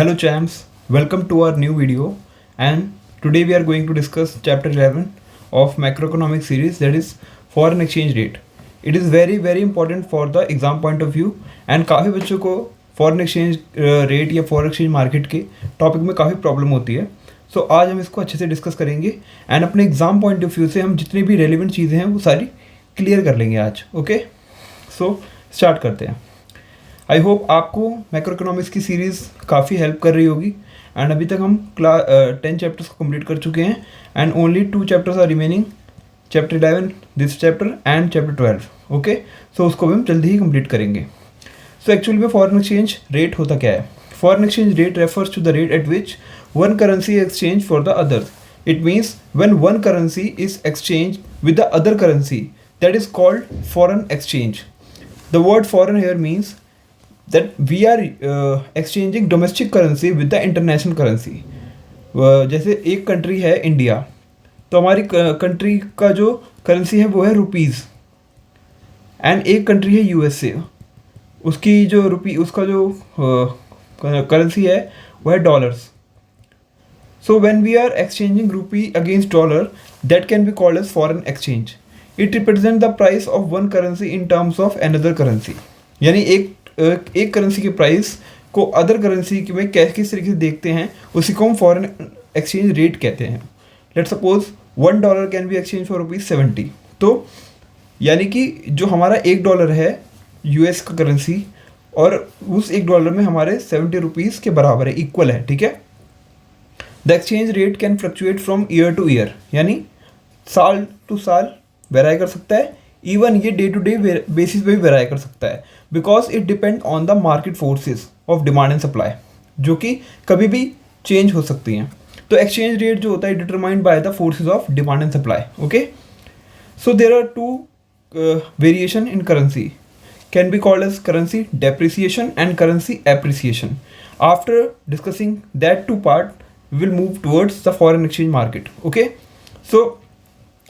Hello champs, welcome to our new video, and today we are going to discuss chapter 11 of macroeconomic series, that is foreign exchange rate. It is very important for the exam point of view and काफ़ी बच्चों को foreign exchange rate या foreign exchange market के topic में काफ़ी problem होती है. सो आज हम इसको अच्छे से डिस्कस करेंगे एंड अपने एग्जाम पॉइंट ऑफ व्यू से हम जितनी भी रेलिवेंट चीज़ें हैं वो सारी क्लियर कर लेंगे आज. ओके, सो स्टार्ट करते हैं. आई होप आपको मैक्रो इकोनॉमिक्स की सीरीज़ काफ़ी हेल्प कर रही होगी एंड अभी तक हम 10 चैप्टर्स को कंप्लीट कर चुके हैं and only 2 chapters are remaining, chapter 11 this chapter and chapter 12. Okay, so उसको भी हम जल्दी ही कंप्लीट करेंगे. सो एक्चुअली में फॉरेन एक्सचेंज रेट होता क्या है? Foreign exchange rate refers to the rate at which one currency exchange for the other. It means when one currency is exchange with the other currency, that is called foreign exchange. The word foreign here means that we are exchanging domestic currency with the international currency. जैसे एक country है India, तो हमारी country का जो currency है वो है रुपीज़ एंड एक कंट्री है यूएसए, उसकी जो उसका जो करेंसी है वो है dollars. So when we are exchanging rupee against dollar, that can be called as foreign exchange. It represent the price of one currency in terms of another currency. यानी एक करेंसी के प्राइस को other currency में किस तरीके से देखते हैं, उसी को हम फॉरेन एक्सचेंज रेट कहते हैं. Let suppose $1 can be exchange for ₹70. तो यानी कि जो हमारा $1 है यूएस का करेंसी, और उस $1 में हमारे 70 रुपीज़ के बराबर है, इक्वल है. ठीक है. The exchange rate can fluctuate from year two year, यानी साल टू साल वेराई कर सकता है. इवन ये डे टू डे बेसिस पे भी वेराई कर सकता है, because it depend on the market forces of demand and supply, जो कि कभी भी चेंज हो सकती हैं. तो एक्सचेंज रेट जो होता है determined by the forces of demand and supply. Okay, so there are 2 variation in currency, can be called as currency depreciation and currency appreciation. After discussing that 2 part we will move towards the foreign exchange market. Okay, so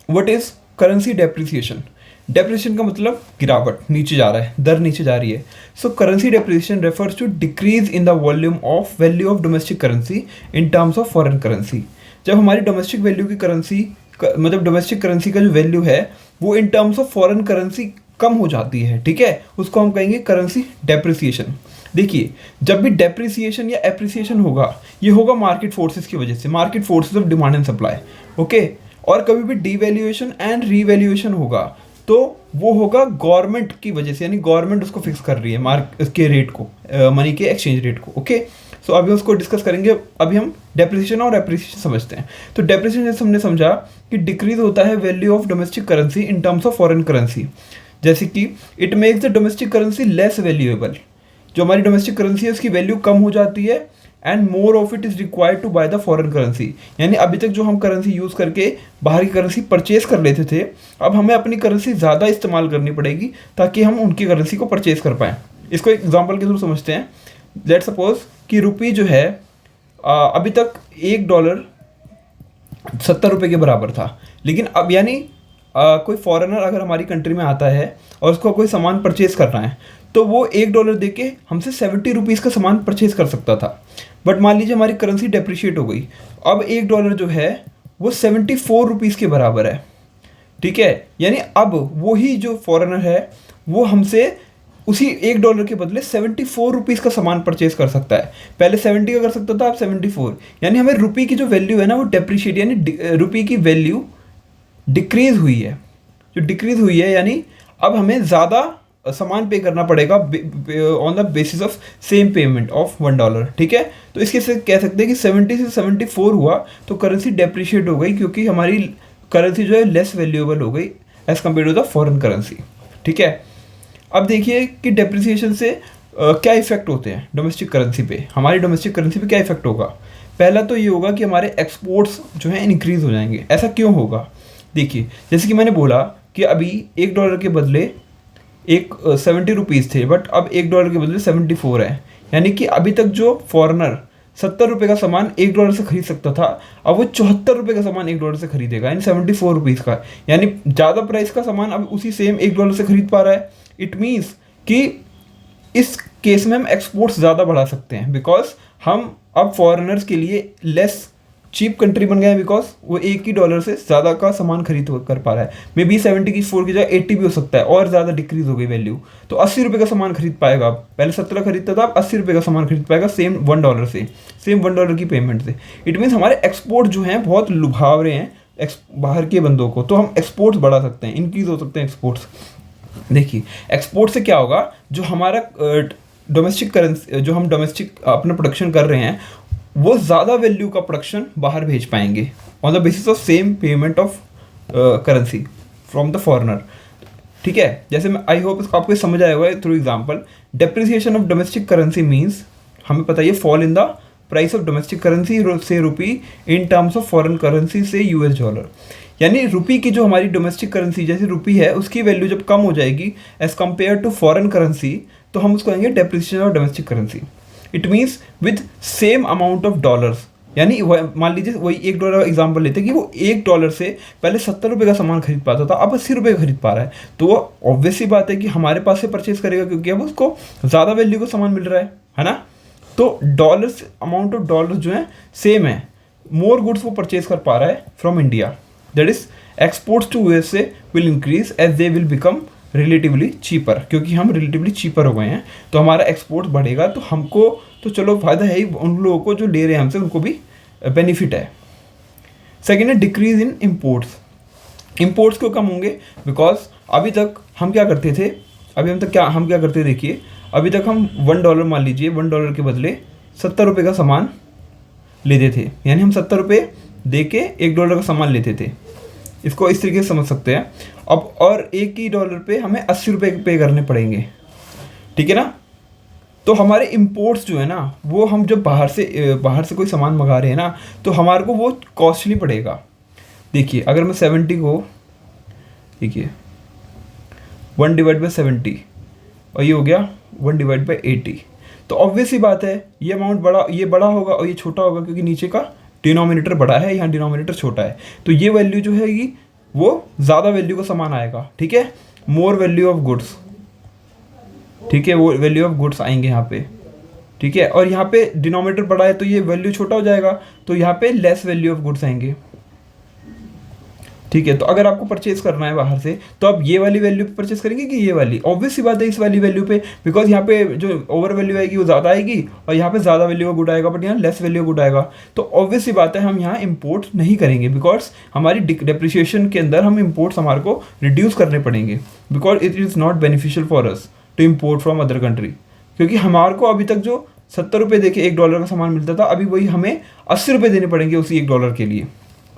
what is currency depreciation? Depreciation का मतलब गिरावट, नीचे जा रहा है, दर नीचे जा रही है. So currency depreciation refers to decrease in the volume of value of domestic currency in terms of foreign currency. जब हमारी डोमेस्टिक वैल्यू की करेंसी मतलब डोमेस्टिक करेंसी का जो वैल्यू है वो in terms of foreign currency कम हो जाती है, ठीक है, उसको हम कहेंगे करेंसी डेप्रिसिएशन. देखिए, जब भी डेप्रिसिएशन या एप्रिसिएशन होगा, ये होगा मार्केट फोर्सेस की वजह से, market forces of demand and supply. Okay, और कभी भी डीवैल्यूएशन एंड रीवैल्यूएशन होगा तो वो होगा गवर्नमेंट की वजह से, यानी गवर्नमेंट उसको फिक्स कर रही है इसके रेट को, मनी के एक्सचेंज रेट को. ओके, सो अभी उसको डिस्कस करेंगे. अभी हम डेप्रिसिएशन और एप्रिसिएशन समझते हैं. तो डेप्रिसिएशन जैसे हमने समझा कि डिक्रीज होता है value of domestic currency in terms of foreign currency. जैसे कि it makes the domestic currency less valuable. जो हमारी डोमेस्टिक करेंसी है उसकी वैल्यू कम हो जाती है and more of it is required to buy the foreign currency. यानी अभी तक जो हम करेंसी यूज़ करके बाहर की करेंसी परचेज कर लेते थे, अब हमें अपनी करेंसी ज़्यादा इस्तेमाल करनी पड़ेगी ताकि हम उनकी करेंसी को परचेज कर पाएँ. इसको एक एग्जांपल के थ्रू समझते हैं. लेट सपोज कि रुपी जो है अभी तक $1 ₹70 के बराबर था, लेकिन अब यानी कोई फॉरेनर अगर हमारी कंट्री में आता है और उसको कोई सामान परचेज करना है, तो वो $1 दे के हमसे 70 रुपीज़ का सामान परचेज कर सकता था. बट मान लीजिए हमारी करेंसी डेप्रिशिएट हो गई, अब $1 जो है वो 74 रुपीज़ के बराबर है. ठीक है, यानी अब वही जो फॉरेनर है वो हमसे उसी $1 के बदले 74 रुपीज़ का सामान परचेज कर सकता है. पहले 70 का कर सकता था, अब 74. यानी हमें रुपये की जो वैल्यू है ना वो डेप्रिशिएट, यानी रुपये की वैल्यू डिक्रीज हुई है. जो डिक्रीज हुई है यानी अब हमें ज़्यादा सामान पे करना पड़ेगा on the basis of same payment of $1. ठीक है, तो इसके से कह सकते हैं कि 70 से 74 हुआ तो करेंसी डेप्रिशिएट हो गई, क्योंकि हमारी करेंसी जो है लेस वैल्यूएबल हो गई as compare to the foreign currency. ठीक है, अब देखिए कि डेप्रिसिएशन से क्या इफेक्ट होते हैं डोमेस्टिक करेंसी पे. हमारी डोमेस्टिक करेंसी पे क्या इफेक्ट होगा? पहला तो ये होगा कि हमारे एक्सपोर्ट्स जो हैं इंक्रीज़ हो जाएंगे. ऐसा क्यों होगा? देखिए, जैसे कि मैंने बोला कि अभी $1 के बदले 70 रुपीज़ थे, बट अब $1 के बदले 74 है. यानी कि अभी तक जो फॉरेनर ₹70 का सामान $1 से खरीद सकता था, अब वो ₹74 का सामान $1 से खरीदेगा, यानी 74 रुपीज़ का. यानी ज़्यादा प्राइस का सामान अब उसी सेम $1 से खरीद पा रहा है. इट मीन्स कि इस केस में हम एक्सपोर्ट्स ज़्यादा बढ़ा सकते हैं, बिकॉज हम अब फॉरेनर्स के लिए लेस चीप कंट्री बन गए हैं, बिकॉज वो एक ही डॉलर से ज़्यादा का सामान खरीद कर पा रहा है। मे बी 70 की 4 की जगह 80 भी हो सकता है, और ज़्यादा डिक्रीज हो गई वैल्यू, तो 80 रुपये का सामान खरीद पाएगा। अब पहले 17 खरीदता था, अब 80 रुपये का सामान खरीद पाएगा सेम $1 से, सेम $1 की पेमेंट से। इट मीन्स हमारे एक्सपोर्ट जो हैं बहुत लुभाव रहे हैं बाहर के बंदों को, तो हम एक्सपोर्ट्स बढ़ा सकते हैं, इंक्रीज हो सकते हैं एक्सपोर्ट्स। देखिए एक्सपोर्ट से क्या होगा, जो हमारा डोमेस्टिक करेंसी, जो हम डोमेस्टिक अपना प्रोडक्शन कर रहे हैं, वो ज़्यादा वैल्यू का प्रोडक्शन बाहर भेज पाएंगे on the basis of same payment of currency from the foreigner. ठीक है, जैसे मैं आई होप इसको आपको समझ आया होगा through example. Depreciation of domestic currency means, हमें पता है fall in the price of domestic currency से rupee in terms of foreign currency से US डॉलर। यानी रुपी की जो हमारी डोमेस्टिक करेंसी जैसे रुपी है, उसकी वैल्यू जब कम हो जाएगी as compare to foreign currency, तो हम उसको कहेंगे depreciation of domestic currency. It means with same amount of dollars, यानी मान लीजिए वही $1 का एग्जांपल लेते हैं कि वो $1 से पहले 70 रुपये का सामान खरीद पाता था, अब 80 रुपये का खरीद पा रहा है, तो वो ऑब्वियस सी बात है कि हमारे पास से परचेज करेगा, क्योंकि अब उसको ज़्यादा वैल्यू का सामान मिल रहा है ना। तो डॉलर्स, अमाउंट ऑफ डॉलर्स जो है सेम है, मोर गुड्स वो परचेज कर पा रहा है from India, that is exports to USA will increase as they will become relatively cheaper, क्योंकि हम रिलेटिवली चीपर हो गए हैं, तो हमारा एक्सपोर्ट बढ़ेगा, तो हमको तो चलो फायदा है ही, उन लोगों को जो ले रहे हैं हमसे उनको भी बेनिफिट है। सेकेंड है डिक्रीज इन इम्पोर्ट्स। इम्पोर्ट्स क्यों कम होंगे, बिकॉज अभी तक हम क्या करते थे, हम क्या करते देखिए, अभी तक हम $1 मान लीजिए, $1 के बदले 70 रुपये का सामान लेते थे, यानी हम 70 रुपये दे के $1 का सामान लेते थे। इसको इस तरीके से समझ सकते हैं। अब और एक ही डॉलर पे हमें 80 रुपये पे करने पड़ेंगे, ठीक है ना। तो हमारे इम्पोर्ट्स जो है ना, वो हम जब बाहर से कोई सामान मंगा रहे हैं ना, तो हमारे को वो कॉस्टली पड़ेगा। देखिए अगर मैं 70 को, देखिए 1/70 और ये हो गया 1/80, तो ऑब्वियस ही बात है ये अमाउंट ये बड़ा होगा और ये छोटा होगा, क्योंकि नीचे का डिनोमिनेटर बड़ा है, यहाँ डिनोमिनेटर छोटा है, तो ये वैल्यू जो है वो ज़्यादा वैल्यू का सामान आएगा। ठीक है, मोर वैल्यू ऑफ गुड्स, ठीक है, वो वैल्यू ऑफ गुड्स आएंगे यहाँ पे। ठीक है, और यहाँ पे डिनोमिनेटर बड़ा है तो ये वैल्यू छोटा हो जाएगा, तो यहाँ पे लेस वैल्यू ऑफ गुड्स आएंगे। ठीक है, तो अगर आपको परचेज करना है बाहर से, तो आप ये वाली वैल्यू पे परचेज करेंगे कि ये वाली, ऑब्वियस सी बात है इस वाली वैल्यू पे, बिकॉज यहाँ पे जो ओवर वैल्यू आएगी वो ज़्यादा आएगी और यहाँ पे ज़्यादा वैल्यू का गुड आएगा, बट यहाँ लेस वैल्यू गुड आएगा। तो ऑब्वियस सी बात है हम यहाँ इम्पोर्ट नहीं करेंगे, बिकॉज हमारी डेप्रिसिएशन के अंदर हम इम्पोर्ट्स हमारे को रिड्यूस करने पड़ेंगे, because it is not beneficial for us to import from other country. क्योंकि हमारे को अभी तक जो 70 रुपये दे के $1 का सामान मिलता था, अभी वही हमें 80 रुपये देने पड़ेंगे उसी $1 के लिए,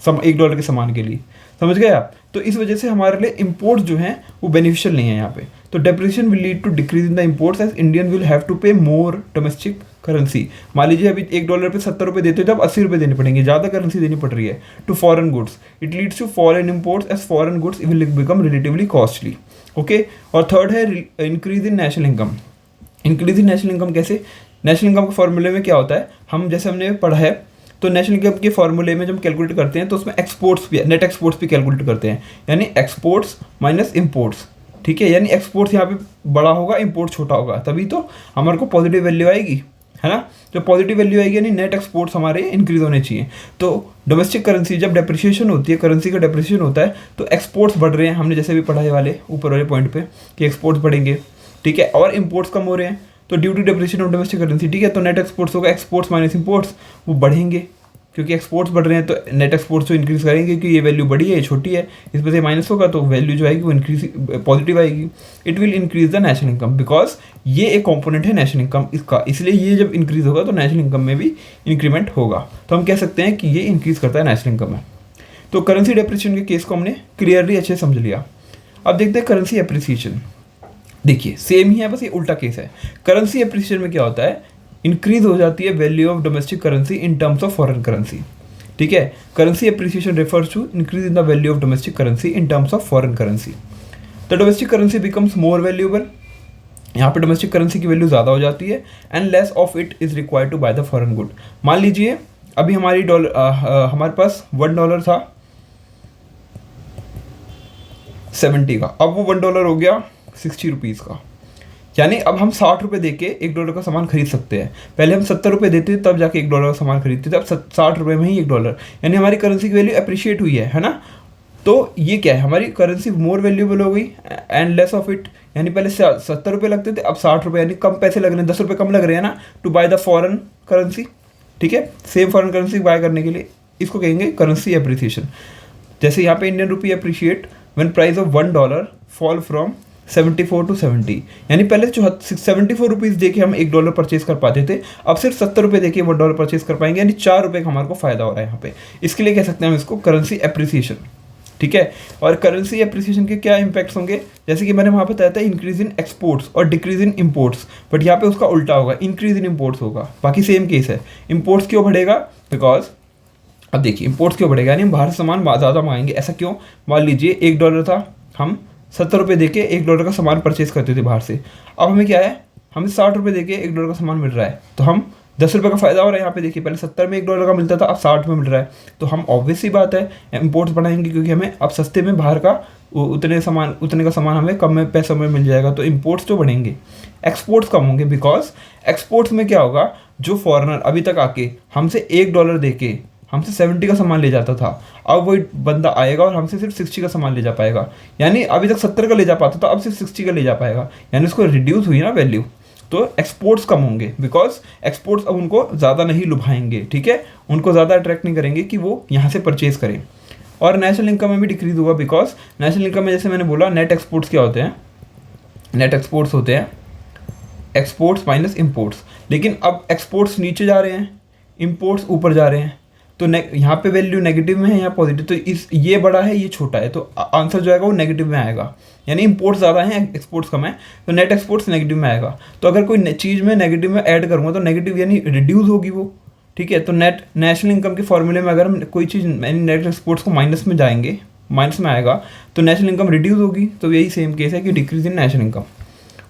$1 के सामान के लिए। समझ गए आप? तो इस वजह से हमारे लिए इम्पोर्ट्स जो हैं वो बेनिफिशियल नहीं है यहाँ पे। तो depreciation will lead to decrease in the imports as Indian will have to pay more domestic currency. मान लीजिए अभी $1 पे 70 रुपये देते थे, अब 80 रुपये देने पड़ेंगे, ज़्यादा करेंसी देनी पड़ रही है to foreign goods. It leads to fall in imports as foreign goods will become relatively costly. Okay, और थर्ड है increase in national income. Increase in national income कैसे? नेशनल इनकम के फॉर्मूले में क्या होता है, हम जैसे हमने पढ़ा है, तो नेशनल इनकम के फॉर्मूले में जब कैलकुलेट करते हैं तो उसमें एक्सपोर्ट्स भी, नेट एक्सपोर्ट्स भी कैलकुलेट करते हैं, यानी एक्सपोर्ट्स माइनस इम्पोर्ट्स। ठीक है, यानी एक्सपोर्ट्स यहाँ पे बड़ा होगा, इम्पोर्ट छोटा होगा, तभी तो हमारे को पॉजिटिव वैल्यू आएगी, है ना। जब पॉजिटिव वैल्यू आएगी यानी नेट एक्सपोर्ट्स हमारे इंक्रीज होने चाहिए। तो डोमेस्टिक करेंसी जब डेप्रिसिएशन होती है, करेंसी का डेप्रिसिएशन होता है, तो एक्सपोर्ट्स बढ़ रहे हैं, हमने जैसे भी पढ़ाए वाले ऊपर वाले पॉइंट पे कि एक्सपोर्ट्स बढ़ेंगे। ठीक है, और इम्पोर्ट्स कम हो रहे हैं, तो due to depreciation of domestic currency, ठीक है, तो नेट एक्सपोर्ट्स होगा, एक्सपोर्ट्स माइनस इम्पोर्ट्स, वो बढ़ेंगे, क्योंकि एक्सपोर्ट्स बढ़ रहे हैं तो नेट एक्सपोर्ट्स तो इंक्रीज करेंगे, क्योंकि ये वैल्यू बड़ी है, ये छोटी है, इस वजह से माइनस होगा, तो वैल्यू जो आएगी वो इंक्रीज पॉजिटिव आएगी। It will increase the national income, because ये एक कंपोनेंट है नेशनल इनकम इसका, इसलिए ये जब इंक्रीज होगा तो नेशनल इनकम में भी इंक्रीमेंट होगा। तो हम कह सकते हैं कि ये इंक्रीज करता है नेशनल इनकम में। तो करेंसी डेप्रिसिएशन के केस को हमने क्लियरली अच्छे समझ लिया। अब देखते हैं करेंसी एप्रिसिएशन। देखिए सेम ही है, बस ये उल्टा केस है। करेंसी एप्रिसिएशन में क्या होता है, इंक्रीज हो जाती है value of domestic currency in terms of foreign currency. ठीक है, currency appreciation refers to increase in the value of domestic currency in terms of foreign currency. The domestic currency becomes more valuable, यहाँ पे domestic currency की value ज़्यादा हो जाती है, and less of it is required to buy the foreign good. मान लीजिए अभी हमारे पास $1 था 70 का, अब वो $1 हो गया 60 रुपीज़ का। यानी अब हम 60 रुपये दे के $1 का सामान खरीद सकते हैं। पहले हम 70 रुपये देते थे तब जाके $1 का सामान खरीदते थे, अब 60 रुपये में ही $1, यानी हमारी करेंसी की वैल्यू अप्रिशिएट हुई है ना। तो ये क्या है, हमारी करेंसी मोर वैल्यूएबल हो गई एंड लेस ऑफ इट, यानी पहले 70 रुपये लगते थे, अब 60 रुपये, यानी कम पैसे लग रहे हैं, 10 रुपये कम लग रहे हैं ना to buy the foreign currency. ठीक है, सेम फॉरेन करेंसी बाय करने के लिए, इसको कहेंगे करेंसी एप्रिसिएशन। जैसे यहाँ पे Indian rupee appreciate when price of $1 fall from 74 to 70, यानी पहले 74 रुपीज़ दे के हम $1 परचेज कर पाते थे, अब सिर्फ 70 रुपये दे के $1 परचेज कर पाएंगे, यानी 4 रुपये का हमारे को फायदा हो रहा है यहाँ पे। इसके लिए कह सकते हैं हम इसको करेंसी एप्रिसिएशन। ठीक है, और करेंसी एप्रिसिएशन के क्या इंपैक्ट्स होंगे, जैसे कि मैंने वहाँ बताया था इंक्रीज इन एक्सपोर्ट्स और डिक्रीज इन इम्पोर्ट्स, बट यहाँ पे उसका उल्टा होगा, इंक्रीज इन इम्पोर्ट्स होगा। बाकी सेम केस है। इम्पोर्ट्स क्यों बढ़ेगा, बिकॉज अब देखिए इम्पोर्ट्स क्यों बढ़ेगा, यानी हम बाहर से सामान ज़्यादा मंगाएंगे। ऐसा क्यों, मान लीजिए $1 था, हम 70 रुपये दे के $1 का सामान परचेज करते थे बाहर से, अब हमें क्या है, हमें 60 रुपये दे के $1 का सामान मिल रहा है, तो हम 10 रुपये का फायदा हो रहा है यहाँ पे। देखिए पहले 70 में $1 का मिलता था, अब 60 में मिल रहा है, तो हम ऑब्वियस ही बात है इम्पोर्ट्स बढ़ाएंगे, क्योंकि हमें अब सस्ते में बाहर का उतने का सामान हमें कम में पैसों में मिल जाएगा, तो इम्पोर्ट्स तो बढ़ेंगे। एक्सपोर्ट्स कम होंगे, बिकॉज एक्सपोर्ट्स में क्या होगा, जो फॉरेनर अभी तक आके हमसे $1 दे के हमसे 70 का सामान ले जाता था, अब वही बंदा आएगा और हमसे सिर्फ 60 का सामान ले जा पाएगा, यानी अभी तक 70 का ले जा पाता था, अब सिर्फ 60 का ले जा पाएगा, यानी उसको रिड्यूस हुई ना वैल्यू। तो एक्सपोर्ट्स कम होंगे, बिकॉज एक्सपोर्ट्स अब उनको ज़्यादा नहीं लुभाएंगे। ठीक है, उनको ज़्यादा अट्रैक्ट नहीं करेंगे कि वो यहाँ से परचेज करें। और नेशनल इनकम में भी डिक्रीज होगा, बिकॉज नेशनल इनकम में जैसे मैंने बोला नेट एक्सपोर्ट्स क्या होते हैं, नेट एक्सपोर्ट्स होते हैं एक्सपोर्ट्स माइनस इम्पोर्ट्स, लेकिन अब एक्सपोर्ट्स नीचे जा रहे हैं, इम्पोर्ट्स ऊपर जा रहे हैं, तो यहाँ पे वैल्यू नेगेटिव में है या पॉजिटिव, तो इस ये बड़ा है ये छोटा है, तो आंसर जो आएगा वो नेगेटिव में आएगा, यानी इंपोर्ट्स ज़्यादा है एक्सपोर्ट्स कम है, तो नेट एक्सपोर्ट्स नेगेटिव में आएगा। तो अगर कोई चीज़ में नेगेटिव में ऐड करूँगा तो नेगेटिव यानी रिड्यूस होगी वो। ठीक है, तो नेशनल इनकम के फॉर्मूले में अगर हम कोई चीज़ नेट एक्सपोर्ट्स को माइनस में जाएंगे, माइनस में आएगा, तो नेशनल इनकम रिड्यूस होगी, तो यही सेम केस है कि decrease in national income.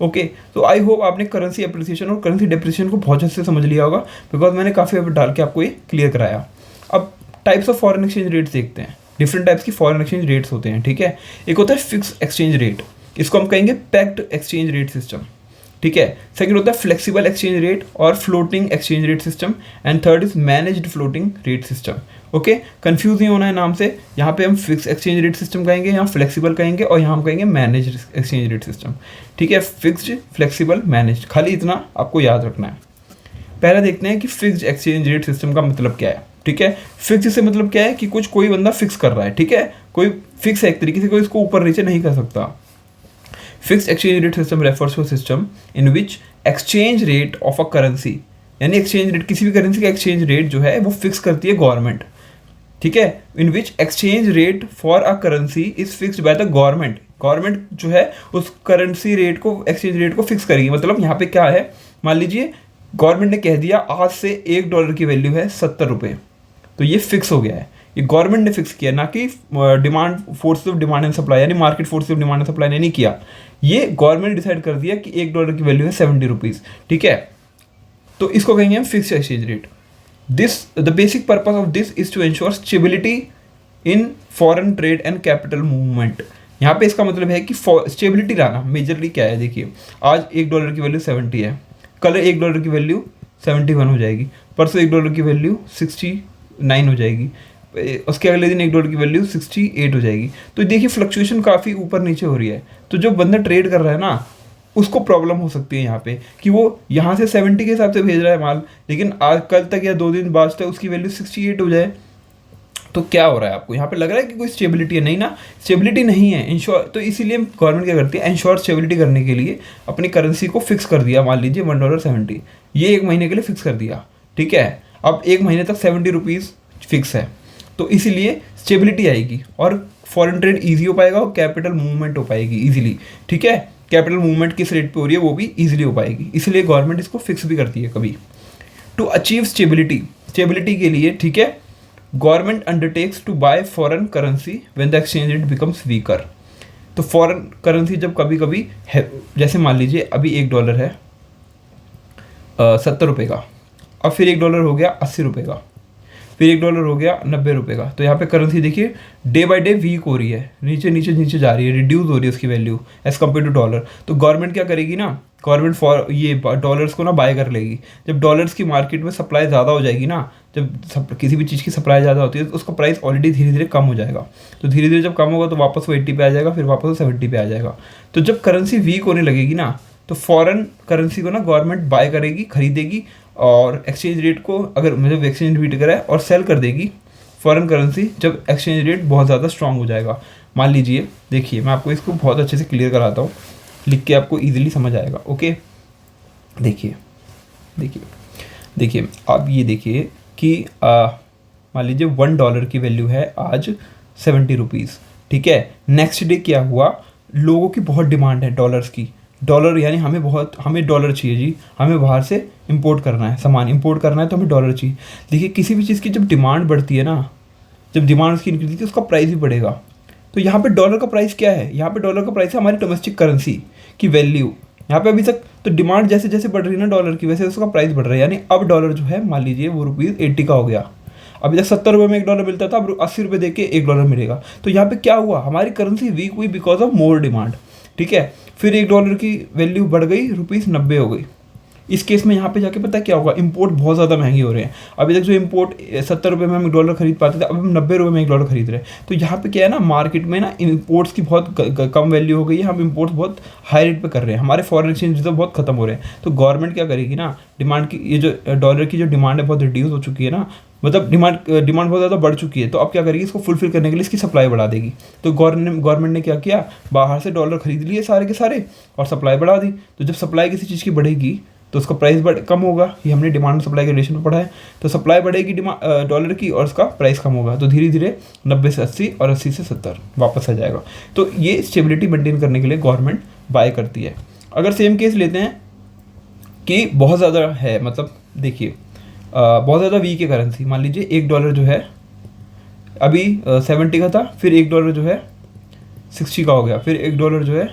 Okay, तो आई होप आपने करेंसी एप्रिसिएशन और करेंसी डेप्रिसिएशन को बहुत अच्छे से समझ लिया होगा, बिकॉज मैंने काफ़ी एफर्ट डाल के आपको ये क्लियर कराया। अब types of foreign exchange rates देखते हैं। डिफरेंट टाइप्स की फॉरेन एक्सचेंज रेट्स होते हैं। ठीक है, एक होता है फिक्स एक्सचेंज रेट, इसको हम कहेंगे पैक्ड एक्सचेंज रेट सिस्टम। ठीक है, सेकंड होता है फ्लेक्सिबल एक्सचेंज रेट और floating exchange rate system, and third is managed floating rate system. Okay, confuse नहीं होना है नाम से, यहाँ पे हम फिक्स एक्सचेंज रेट सिस्टम कहेंगे, यहाँ फ्लेक्सिबल कहेंगे, और यहाँ हम कहेंगे मैनेज्ड एक्सचेंज रेट सिस्टम। ठीक है, फिक्स्ड, फ्लेक्सिबल, मैनेज्ड, खाली इतना आपको याद रखना है। पहले देखते हैं कि फिक्स्ड एक्सचेंज रेट सिस्टम का मतलब क्या है। ठीक है, फिक्स से मतलब क्या है कि कुछ कोई बंदा फिक्स कर रहा है। ठीक है, कोई फिक्स है एक तरीके से, कोई इसको ऊपर नीचे नहीं कर सकता। Fixed exchange rate system refers to system in which exchange rate of a currency, यानी एक्सचेंज रेट, किसी भी करेंसी का एक्सचेंज रेट जो है वो फिक्स करती है गवर्नमेंट। ठीक है, in which exchange rate for a currency is fixed by the government. Government जो है उस करेंसी रेट को, एक्सचेंज रेट को फिक्स करेगी। मतलब यहाँ पे क्या है, मान लीजिए गवर्नमेंट ने कह दिया आज से $1 की वैल्यू है 70 रुपये, तो ये फिक्स हो गया है, ये गवर्नमेंट ने फिक्स किया, ना कि demand, force of demand and supply, यानी market force of demand and supply ने नहीं किया, ये गवर्नमेंट डिसाइड कर दिया कि $1 की वैल्यू है 70 रुपीज़। ठीक है, तो इसको कहेंगे हम fix exchange rate. The basic purpose of this is to ensure stability in foreign trade and capital movement. यहाँ पे इसका मतलब है कि स्टेबिलिटी लाना। मेजरली क्या है, देखिए आज $1 की वैल्यू 70 है, कल $1 की वैल्यू 71 हो जाएगी, परसों $1 की वैल्यू 69 हो जाएगी, उसके अगले दिन $1 की वैल्यू 68 हो जाएगी। तो देखिए फ्लक्चुएशन काफ़ी ऊपर नीचे हो रही है, तो जो बंदा ट्रेड कर रहा है ना उसको प्रॉब्लम हो सकती है यहाँ पे कि वो यहाँ से 70 के हिसाब से भेज रहा है माल, लेकिन आज कल तक या 2 दिन बाद तक उसकी वैल्यू 68 हो जाए, तो क्या हो रहा है आपको यहाँ पे लग रहा है कि कोई स्टेबिलिटी है? नहीं ना, स्टेबिलिटी नहीं है। इंश्योर, तो इसीलिए गवर्नमेंट क्या करती है, इंश्योर स्टेबिलिटी करने के लिए अपनी करेंसी को फिक्स कर दिया। मान लीजिए $1.70, ये 1 महीने के लिए फिक्स कर दिया। ठीक है, अब 1 महीने तक 70 रुपीज़ फिक्स है, तो इसीलिए स्टेबिलिटी आएगी और फॉरेन ट्रेड ईजी हो पाएगा और कैपिटल मूवमेंट हो पाएगी ईजिली। ठीक है, कैपिटल मूवमेंट किस रेट पे हो रही है वो भी ईजिली हो पाएगी, इसलिए गवर्नमेंट इसको फिक्स भी करती है कभी। टू अचीव स्टेबिलिटी के लिए, ठीक है, government undertakes to buy foreign currency when the exchange rate becomes weaker. तो फॉरेन करेंसी जब कभी कभी है, जैसे मान लीजिए अभी $1 है 70 रुपये का, अब फिर $1 हो गया 80 रुपये का, फिर $1 हो गया 90 रुपये का। तो यहाँ पे करेंसी देखिए डे बाय डे वीक हो रही है, नीचे नीचे नीचे जा रही है, रिड्यूस हो रही है उसकी value as compare to dollar. तो गवर्नमेंट क्या करेगी ना, गवर्नमेंट फॉर ये डॉलर्स को ना बाय कर लेगी। जब डॉलर्स की मार्केट में सप्लाई ज़्यादा हो जाएगी ना, जब किसी भी चीज़ की सप्लाई ज़्यादा होती है तो उसका प्राइस ऑलरेडी धीरे धीरे कम हो जाएगा। तो धीरे धीरे जब कम होगा तो वापस वो 80 पे आ जाएगा, फिर वापस वो 70 पे आ जाएगा। तो जब करेंसी वीक होने लगेगी ना, तो फॉरेन करेंसी को ना गवर्नमेंट बाय करेगी, खरीदेगी, और एक्सचेंज रेट को अगर मतलब एक्सचेंज रेट कराए और सेल कर देगी फॉरेन करेंसी जब एक्सचेंज रेट बहुत ज़्यादा स्ट्रांग हो जाएगा। मान लीजिए, देखिए मैं आपको इसको बहुत अच्छे से क्लियर कराता हूँ, लिख के आपको ईजिली समझ आएगा। ओके, देखिए देखिए देखिए आप ये देखिए कि मान लीजिए $1 की वैल्यू है आज 70 रुपीज़, ठीक है। नेक्स्ट डे क्या हुआ, लोगों की बहुत डिमांड है डॉलर्स की, डॉलर यानी हमें डॉलर चाहिए जी, हमें बाहर से इंपोर्ट करना है, सामान इंपोर्ट करना है तो हमें डॉलर चाहिए। देखिए किसी भी चीज़ की जब डिमांड बढ़ती है ना, जब डिमांड उसकी इंक्रीज होती है उसका प्राइस भी बढ़ेगा। तो यहाँ पे डॉलर का प्राइस क्या है, यहाँ पे डॉलर का प्राइस है हमारी डोमेस्टिक करेंसी की वैल्यू। यहाँ पे अभी तक तो डिमांड जैसे जैसे बढ़ रही है ना डॉलर की, वैसे उसका प्राइस बढ़ रहा है। यानी अब डॉलर जो है मान लीजिए वो ₹80 का हो गया। अभी तक 70 रुपये में $1 मिलता था, अब 80 रुपये दे के $1 मिलेगा। तो यहाँ पे क्या हुआ, हमारी करेंसी वीक हुई बिकॉज ऑफ मोर डिमांड, ठीक है। फिर $1 की वैल्यू बढ़ गई, ₹90 हो गई। इस केस में यहाँ पे जाके पता क्या होगा, इंपोर्ट बहुत ज़्यादा महंगे हो रहे हैं। अभी तक जो इंपोर्ट 70 रुपये में हम $1 खरीद पाते थे, अब हम 90 रुपये में $1 खरीद रहे हैं। तो यहाँ पे क्या है ना, मार्केट में ना इंपोर्ट्स की बहुत कम वैल्यू हो गई है, हम इंपोर्ट्स बहुत हाई रेट पे कर रहे हैं, हमारे फॉरेन एक्सचेंज रिजर्व बहुत खत्म हो रहे हैं। तो गवर्नमेंट क्या करेगी ना, डिमांड की ये जो डॉलर की जो डिमांड है बहुत रिड्यूस हो चुकी है ना, मतलब डिमांड बहुत ज़्यादा बढ़ चुकी है। तो अब क्या करेगी, इसको फुलफिल करने के लिए इसकी सप्लाई बढ़ा देगी। तो गवर्नमेंट ने क्या किया, बाहर से डॉलर खरीद लिए सारे के सारे और सप्लाई बढ़ा दी। तो जब सप्लाई किसी चीज़ की बढ़ेगी तो उसका प्राइस कम होगा, ये हमने डिमांड और सप्लाई के रिलेशन में पढ़ा है। तो सप्लाई बढ़ेगी डॉलर की और उसका प्राइस कम होगा, तो धीरे धीरे 90 से 80 और 80 से 70 वापस आ जाएगा। तो ये स्टेबिलिटी मेंटेन करने के लिए गवर्नमेंट बाय करती है। अगर सेम केस लेते हैं कि बहुत ज़्यादा है, मतलब देखिए बहुत ज़्यादा वीक है करेंसी, मान लीजिए $1 जो है अभी 70 का था, फिर $1 जो है 60 का हो गया, फिर $1 जो है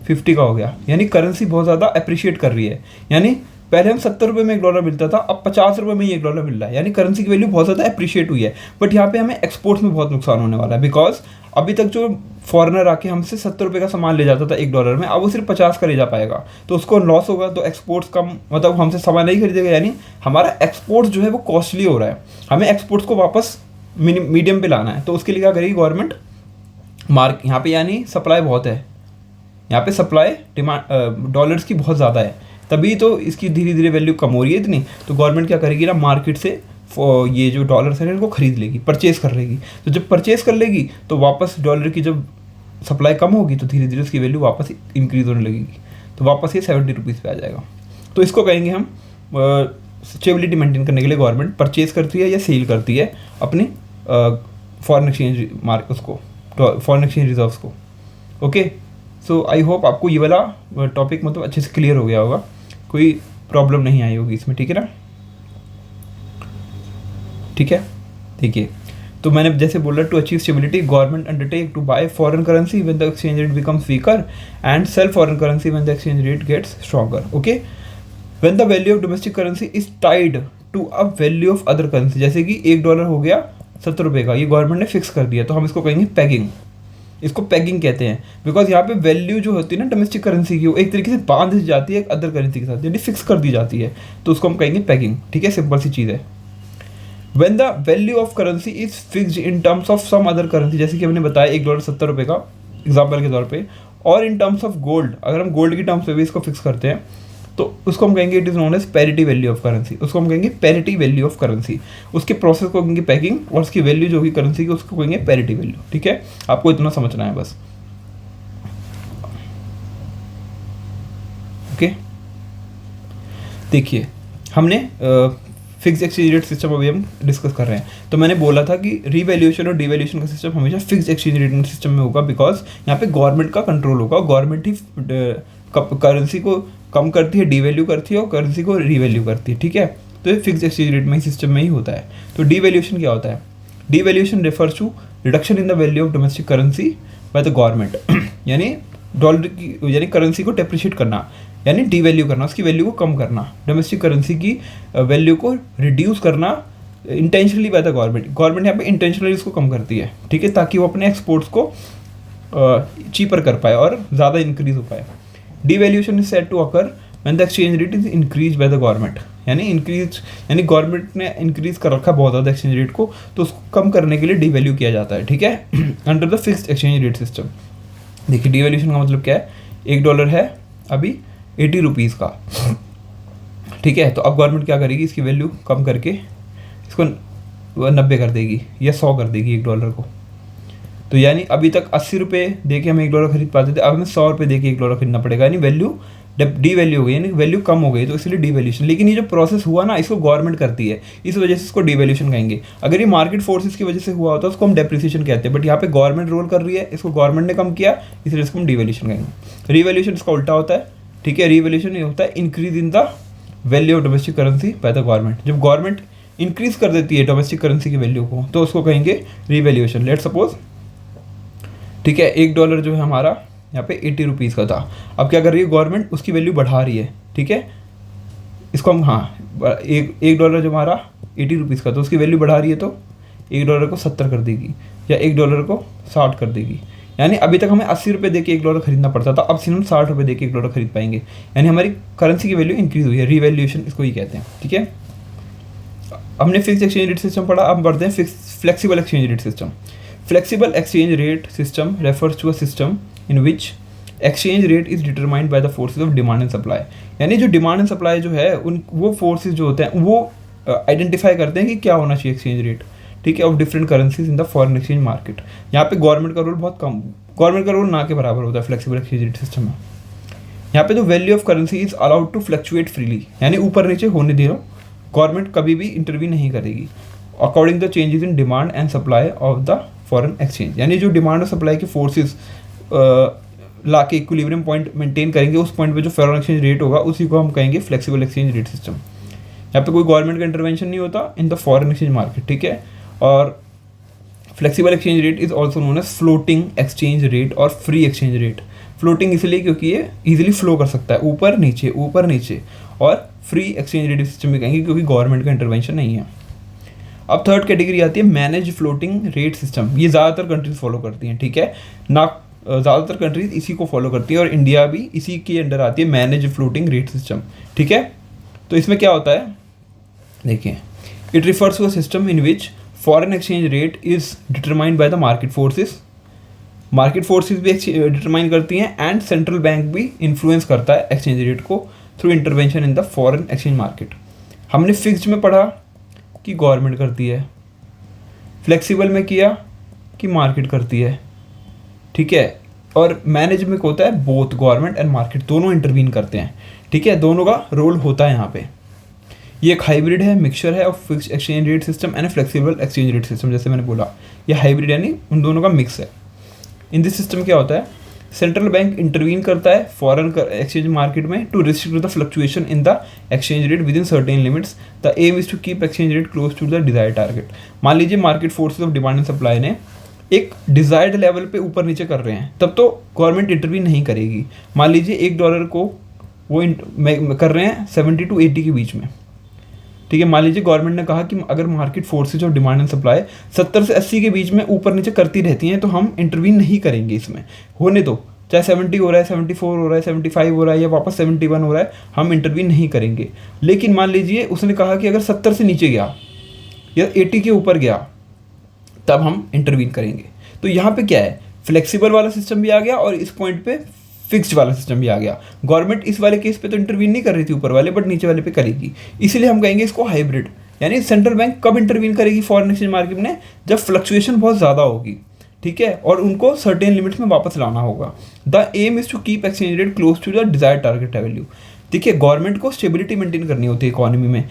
50 का हो गया। यानी करेंसी बहुत ज़्यादा अप्रिशिएट कर रही है। यानी पहले हम 70 रुपये में $1 मिलता था, अब 50 रुपये में ही $1 मिल रहा है। यानी करेंसी की वैल्यू बहुत ज़्यादा अप्रिशिएट हुई है। बट यहाँ पे हमें एक्सपोर्ट्स में बहुत नुकसान होने वाला है, बिकॉज अभी तक जो फॉरेनर आके हमसे 70 रुपये का सामान ले जाता था $1 में, अब वो सिर्फ 50 का ले जा पाएगा, तो उसको लॉस होगा। तो एक्सपोर्ट्स कम, मतलब हमसे सामान नहीं खरीदेगा, यानी हमारा एक्सपोर्ट्स जो है वो कॉस्टली हो रहा है। हमें एक्सपोर्ट्स को वापस मीडियम पे लाना है, तो उसके लिए क्या करेगी गवर्नमेंट, यहाँ पे यानी सप्लाई बहुत है, यहाँ पे सप्लाई डिमांड डॉलर्स की बहुत ज़्यादा है, तभी तो इसकी धीरे धीरे वैल्यू कम हो रही है इतनी। तो गवर्नमेंट क्या करेगी ना, मार्केट से ये जो डॉलर्स हैं इनको खरीद लेगी, परचेज़ कर लेगी। तो जब परचेज़ कर लेगी तो वापस डॉलर की जब सप्लाई कम होगी तो धीरे धीरे उसकी वैल्यू वापस इंक्रीज़ होने लगेगी, तो वापस ये 70 रुपीज़ पे आ जाएगा। तो इसको कहेंगे हम स्टेबिलिटी मेंटेन करने के लिए गवर्नमेंट परचेज़ करती है या सेल करती है अपनी फॉरेन एक्सचेंज उसको, फॉरेन एक्सचेंज रिजर्व्स को। ओके, सो आई होप आपको ये वाला टॉपिक मतलब अच्छे से क्लियर हो गया होगा, कोई प्रॉब्लम नहीं आई होगी इसमें, ठीक है ना। ठीक है, देखिए तो मैंने जैसे बोला, to achieve stability government undertake to buy foreign currency when the exchange rate becomes weaker and sell foreign currency when the exchange rate gets stronger. Okay, when the value of domestic currency is tied to a value of other currency, जैसे कि $1 हो गया 70 रुपये का, ये government ने fix कर दिया, तो हम इसको कहेंगे पैगिंग। इसको पैगिंग कहते हैं, बिकॉज यहाँ पे वैल्यू जो होती है ना डोमेस्टिक करेंसी की, वो एक तरीके से बांध दी जाती है अदर करेंसी के साथ, यानी फिक्स कर दी जाती है, तो उसको हम कहेंगे पैगिंग। ठीक है, सिंपल सी चीज़ है। When the value of currency is fixed in terms of some other currency, जैसे कि हमने बताया $1 70 रुपये का एग्जाम्पल के तौर पे, और इन टर्म्स ऑफ गोल्ड, अगर हम गोल्ड की टर्म्स पे भी इसको फिक्स करते हैं तो उसको हम कहेंगे it is known as parity value of currency, उसको हम कहेंगे पैरिटी वैल्यू ऑफ करेंसी। उसके प्रोसेस को कहेंगे पैगिंग, और उसकी वैल्यू जो होगी करेंसी की उसको कहेंगे पैरिटी वैल्यू। ठीक है, आपको इतना समझना है बस। ओके, देखिए हमने फिक्स एक्सचेंज रेट सिस्टम अभी हम डिस्कस कर रहे हैं, तो मैंने बोला था कि रीवैल्यूएशन और डिवैल्यूएशन का सिस्टम हमेशा फिक्स एक्सचेंज रेट सिस्टम में होगा, बिकॉज यहाँ पे गवर्नमेंट का कंट्रोल होगा, गवर्नमेंट ही करेंसी को कम करती है, डिवैल्यू करती है, और करेंसी को रीवैल्यू करती है। ठीक है, तो ये फिक्स एक्सचेंज रेट में ही सिस्टम में ही होता है। तो डिवैल्यूएशन क्या होता है? Devaluation refers to reduction in the value of domestic currency by the government, यानी डॉलर की यानी करेंसी को डेप्रिशिएट करना, यानी डिवैल्यू करना, उसकी वैल्यू को कम करना, डोमेस्टिक करेंसी की वैल्यू को रिड्यूस करना intentionally bye the government. Government यहाँ पे इंटेंशनली इसको कम करती है, ठीक है, ताकि वो अपने एक्सपोर्ट्स को चीपर कर पाए और ज़्यादा इंक्रीज हो पाए। Devaluation is said to occur when the exchange rate is increase by the government, यानी गवर्नमेंट ने इंक्रीज कर रखा है बहुत ज़्यादा एक्सचेंज रेट को, तो उसको कम करने के लिए डिवैल्यू किया जाता है, ठीक है, under the fixed exchange rate system. देखिए डिवैल्यूएशन का मतलब क्या है, $1 है अभी 80 रुपीज़ का, ठीक है, तो अब गवर्नमेंट क्या करेगी, इसकी वैल्यू कम करके इसको 90 कर देगी या 100 कर देगी $1 को। तो यानी अभी तक 80 रुपये दे के हम $1 खरीद पाते थे, अब हमें 100 रुपये दे के $1 खरीदना पड़ेगा, यानी वैल्यू डी वैल्यू हो गई, यानी वैल्यू कम हो गई, तो इसलिए डिवैल्यूएशन। लेकिन ये जो प्रोसेस हुआ ना, इसको गवर्नमेंट करती है, इस वजह से इसको डिवैल्यूएशन कहेंगे। अगर ये मार्केट फोर्सेस की वजह से हुआ होता है उसको हम डेप्रिसिएशन कहते हैं, बट यहाँ पे गवर्नमेंट रोल कर रही है, इसको गवर्नमेंट ने कम किया, इसलिए इसको हम डिवैल्यूएशन कहेंगे। रिवैल्यूएशन इसका उल्टा होता है, ठीक है, रिवैल्यूएशन ये होता है increase in the value of domestic currency by the government. जब गवर्नमेंट इंक्रीज कर देती है डोमेस्टिक करेंसी की वैल्यू को, तो उसको कहेंगे रिवैल्यूएशन। लेट सपोज, ठीक है, $1 जो है हमारा यहाँ पे 80 रुपीज़ का था, अब क्या कर रही है गवर्नमेंट, उसकी वैल्यू बढ़ा रही है, ठीक है, इसको हम $1 जो हमारा 80 रुपीज़ का था उसकी वैल्यू बढ़ा रही है, तो $1 को 70 कर देगी या $1 को 60 कर देगी। यानी अभी तक हमें 80 रुपये दे के $1 खरीदना पड़ता था, अब सिर्फ हम 60 रुपये दे के $1 खरीद पाएंगे, यानी हमारी करेंसी की वैल्यू इंक्रीज हुई है, रिवैल्यूएशन इसको ही कहते हैं, ठीक है। हमने फिक्स एक्सचेंज रेट सिस्टम पढ़ा, अब बढ़ते हैं flexible exchange rate system. Flexible exchange rate system refers to a system in which exchange rate is determined by the forces of demand and supply। यानी जो डिमांड एंड सप्लाई जो है उन वो फोर्सेस जो होते हैं वो आइडेंटिफाई करते हैं कि क्या होना चाहिए एक्सचेंज रेट, ठीक है, of different currencies in the foreign exchange market. यहाँ पे गवर्नमेंट का रोल बहुत कम, गवर्नमेंट का रोल ना के बराबर होता है फ्लेक्सिबल एक्सचेंज रेट सिस्टम में। यहाँ पे जो value of currency is allowed to fluctuate freely, यानी ऊपर नीचे होने दे रहा, गवर्नमेंट कभी भी इंटरवीन नहीं करेगी according the changes in demand and supply of the foreign exchange. यानी जो डिमांड और सप्लाई के फोर्सेस ला के इक्विलिब्रियम पॉइंट मेंटेन करेंगे, उस पॉइंट पे जो फॉरेन एक्सचेंज रेट होगा उसी को हम कहेंगे फ्लेक्सिबल एक्सचेंज रेट सिस्टम। यहाँ पे कोई गवर्नमेंट का इंटरवेंशन नहीं होता in the foreign exchange market, ठीक है। और flexible exchange rate is also known as floating exchange rate और फ्री एक्सचेंज रेट। फ्लोटिंग इसलिए क्योंकि ये इजीली फ्लो कर सकता है ऊपर नीचे, और फ्री एक्सचेंज रेट सिस्टम भी कहेंगे क्योंकि गवर्नमेंट का इंटरवेंशन नहीं है। अब थर्ड कैटेगरी आती है मैनेज फ्लोटिंग रेट सिस्टम। ये ज़्यादातर कंट्रीज फॉलो करती हैं, ठीक है ना, ज़्यादातर कंट्रीज इसी को फॉलो करती है और इंडिया भी इसी के अंडर आती है, मैनेज फ्लोटिंग रेट सिस्टम, ठीक है। तो इसमें क्या होता है, देखिए, it refers to a system in which foreign exchange rate is determined by the market forces. Market forces भी डिटरमाइन करती हैं एंड सेंट्रल बैंक भी इन्फ्लुएंस करता है एक्सचेंज रेट को through intervention in the foreign exchange market. हमने fixed में पढ़ा कि गवर्नमेंट करती है, फ्लेक्सिबल में किया कि मार्केट करती है, ठीक है, और मैनेज में होता है बोथ गवर्नमेंट एंड मार्केट दोनों इंटरवीन करते हैं, ठीक है, दोनों का रोल होता है यहाँ पे। ये एक हाइब्रिड है, मिक्सचर है of fixed exchange rate system and flexible exchange rate system. जैसे मैंने बोला ये हाइब्रिड यानी उन दोनों का मिक्स है। इन दिस सिस्टम क्या होता है, सेंट्रल बैंक इंटरवीन करता है फॉरेन एक्सचेंज मार्केट में to restrict the fluctuation in the exchange rate within certain limits. The aim is to keep exchange rate close to the desired target. मान लीजिए market forces of demand and supply ने एक desired level पे ऊपर नीचे कर रहे हैं, तब तो गवर्नमेंट इंटरवीन नहीं करेगी। मान लीजिए $1 को वो कर रहे हैं 70 to 80 के बीच में, ठीक है। मान लीजिए गवर्नमेंट ने कहा कि अगर market forces of demand and supply 70 से 80 के बीच में ऊपर नीचे करती रहती हैं तो हम इंटरवीन नहीं करेंगे, इसमें होने दो, चाहे 70 हो रहा है, 74 हो रहा है, 75 हो रहा है या वापस 71 हो रहा है, हम इंटरवीन नहीं करेंगे। लेकिन मान लीजिए उसने कहा कि अगर 70 से नीचे गया या 80 के ऊपर गया तब हम इंटरवीन करेंगे। तो यहाँ पे क्या है, फ्लेक्सिबल वाला सिस्टम भी आ गया और इस पॉइंट पे फिक्स्ड वाला सिस्टम भी आ गया। गवर्नमेंट इस वाले केस पे तो इंटरवीन नहीं कर रही थी ऊपर वाले, बट नीचे वाले पे करेगी, इसलिए हम कहेंगे इसको हाइब्रिड। यानी सेंट्रल बैंक कब इंटरवीन करेगी फॉरेन एक्सचेंज मार्केट में, जब फ्लक्चुएशन बहुत ज़्यादा होगी, ठीक है, और उनको सर्टेन लिमिट्स में वापस लाना होगा। The aim is to keep exchange rate close to the desired target value. देखिए गवर्नमेंट को स्टेबिलिटी मेंटेन करनी होती है इकोनॉमी में,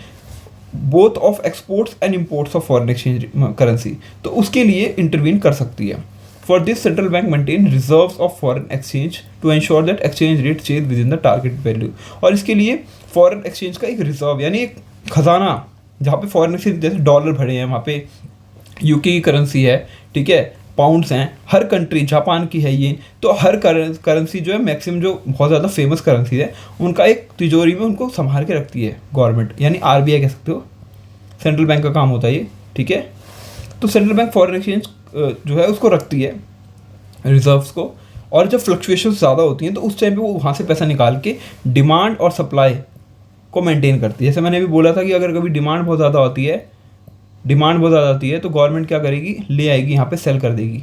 both of exports and imports of foreign exchange currency, तो उसके लिए इंटरवीन कर सकती है। For this, central bank maintain reserves of foreign exchange to ensure that exchange rate stays within the target value। और इसके लिए फॉरेन एक्सचेंज का एक रिजर्व यानी एक खजाना, जहाँ पे फॉरेन एक्सचेंज जैसे डॉलर भरे हैं, वहाँ पे यूके की करेंसी है, ठीक है, पाउंड्स हैं, हर कंट्री, जापान की है ये, तो हर करेंसी जो है मैक्सिमम जो बहुत ज़्यादा फेमस करेंसी है उनका एक तिजोरी में उनको संभाल के रखती है गवर्नमेंट, यानी RBI कह सकते हो, सेंट्रल बैंक का काम होता है ये, ठीक है। तो सेंट्रल बैंक फॉरेन एक्सचेंज जो है उसको रखती है रिजर्व्स को, और जब फ्लक्चुएशन ज़्यादा होती हैं तो उस टाइम पे वो वहाँ से पैसा निकाल के डिमांड और सप्लाई को मेंटेन करती है। जैसे मैंने अभी बोला था कि अगर कभी डिमांड बहुत ज़्यादा होती है तो गवर्नमेंट क्या करेगी, ले आएगी यहाँ पे, सेल कर देगी।